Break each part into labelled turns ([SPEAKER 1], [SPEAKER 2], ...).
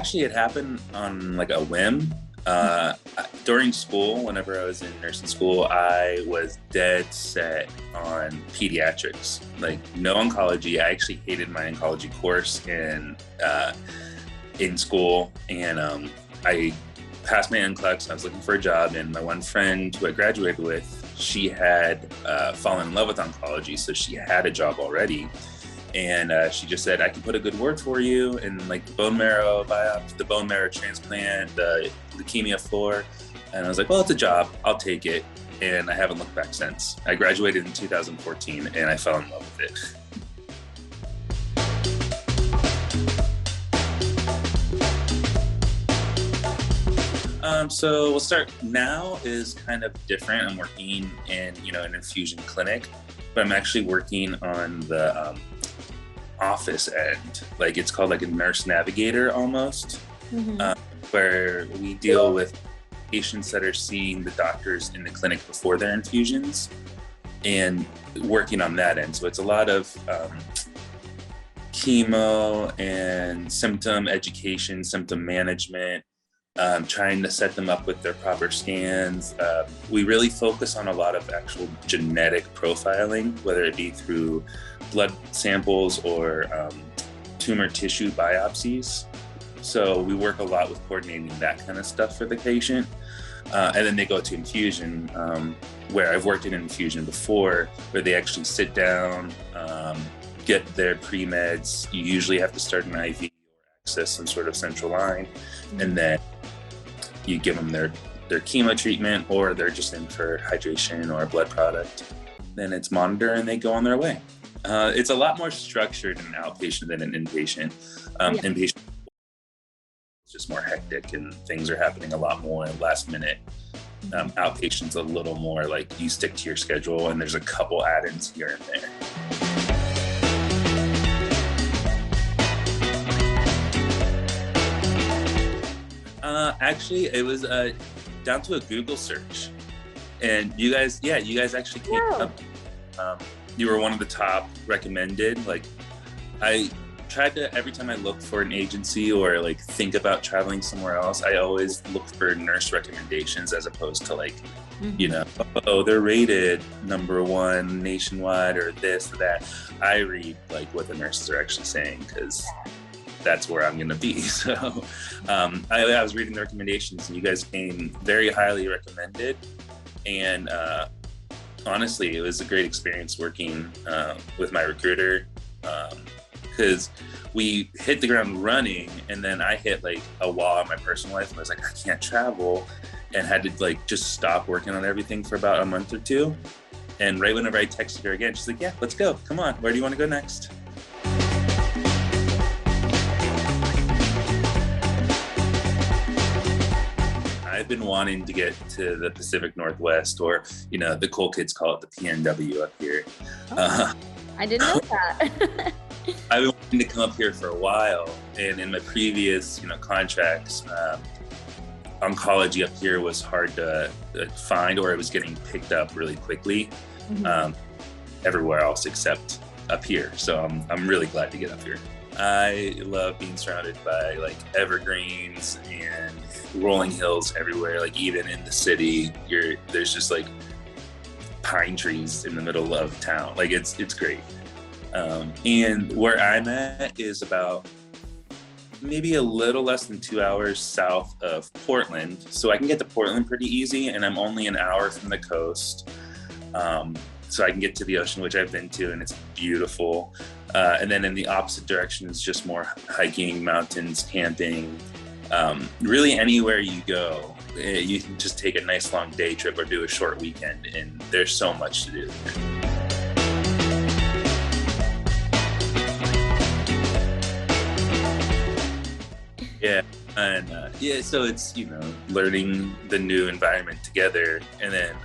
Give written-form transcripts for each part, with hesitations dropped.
[SPEAKER 1] Actually, it happened on like a whim. During school, whenever I was in nursing school, I was dead set on pediatrics, like no oncology. I actually hated my oncology course in school, and I passed my NCLEX. I was looking for a job, and my one friend who I graduated with, she had fallen in love with oncology, so she had a job already. And she just said, I can put a good word for you in like the bone marrow biopsy, the bone marrow transplant, the leukemia floor. And I was like, well, it's a job. I'll take it. And I haven't looked back since. I graduated in 2014 and I fell in love with it. So we'll start now is kind of different. I'm working in, an infusion clinic, but I'm actually working on the office end. Like it's called like a nurse navigator almost, where we deal with patients that are seeing the doctors in the clinic before their infusions and working on that end. So it's a lot of chemo and symptom education, symptom management, trying to set them up with their proper scans. We really focus on a lot of actual genetic profiling, whether it be through blood samples or tumor tissue biopsies. So we work a lot with coordinating that kind of stuff for the patient. And then they go to infusion, where I've worked in infusion before, where they actually sit down, get their pre-meds. You usually have to start an IV or access some sort of central line, and then you give them their chemo treatment, or they're just in for hydration or a blood product. Then it's monitored and they go on their way. It's a lot more structured in an outpatient than an inpatient. Inpatient is just more hectic and things are happening a lot more last minute. Outpatient's a little more like you stick to your schedule and there's a couple add-ins here and there. Actually, it was down to a Google search, and you guys actually came up. You were one of the top recommended. Like, I tried to, every time I look for an agency or like think about traveling somewhere else, I always look for nurse recommendations as opposed to like, oh, they're rated #1 nationwide or this or that. I read like what the nurses are actually saying because that's where I'm going to be. So I was reading the recommendations and you guys came very highly recommended. And honestly, it was a great experience working with my recruiter because we hit the ground running, and then I hit like a wall in my personal life and I was like, I can't travel, and had to like just stop working on everything for about a month or two. And right whenever I texted her again, she's like, yeah, let's go. Come on. Where do you want to go next? I've been wanting to get to the Pacific Northwest, or, the cool kids call it the PNW up here.
[SPEAKER 2] I didn't know that.
[SPEAKER 1] I've been wanting to come up here for a while, and in my previous, contracts, oncology up here was hard to find, or it was getting picked up really quickly everywhere else except up here. So I'm really glad to get up here. I love being surrounded by like evergreens and rolling hills everywhere. Like even in the city, there's just like pine trees in the middle of town. Like it's great. And where I'm at is about maybe a little less than 2 hours south of Portland. So I can get to Portland pretty easy, and I'm only an hour from the coast. So I can get to the ocean, which I've been to, and it's beautiful. And then in the opposite direction is just more hiking, mountains, camping. Really anywhere you go, you can just take a nice long day trip or do a short weekend, and there's so much to do. Yeah, and so it's, learning the new environment together. And then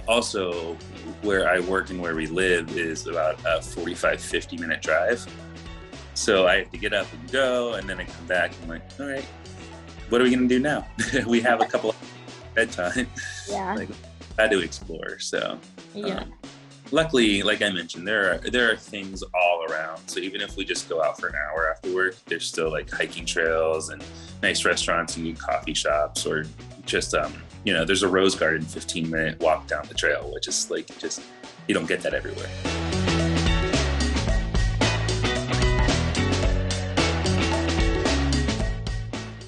[SPEAKER 1] also where I work and where we live is about a 45, 50-minute drive. So I have to get up and go, and then I come back and I'm like, all right, what are we going to do now? We have a couple of bedtime.
[SPEAKER 2] Yeah.
[SPEAKER 1] Like, I had to explore. So, luckily, like I mentioned, there are things all around. So even if we just go out for an hour after work, there's still like hiking trails and nice restaurants and coffee shops, or just there's a rose garden 15-minute walk down the trail, which is like just you don't get that everywhere.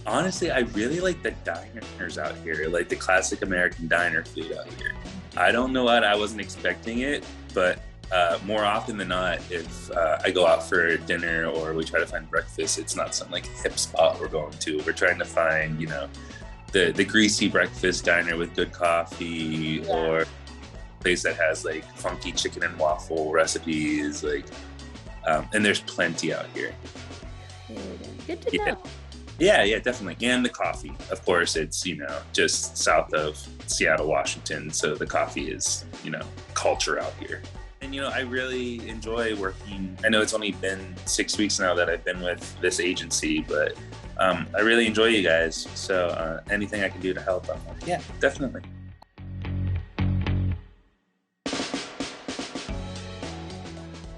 [SPEAKER 1] Honestly, I really like the diners out here, like the classic American diner food out here. I don't know what, I wasn't expecting it, but more often than not, if I go out for dinner or we try to find breakfast, it's not some like hip spot we're going to. We're trying to find, the greasy breakfast diner with good coffee, or a place that has like funky chicken and waffle recipes, and there's plenty out here.
[SPEAKER 2] Good to know.
[SPEAKER 1] Yeah, definitely. And the coffee. Of course, it's, just south of Seattle, Washington. So the coffee is, culture out here. And, I really enjoy working. I know it's only been 6 weeks now that I've been with this agency, but I really enjoy you guys. So anything I can do to help, I'm like, yeah, definitely.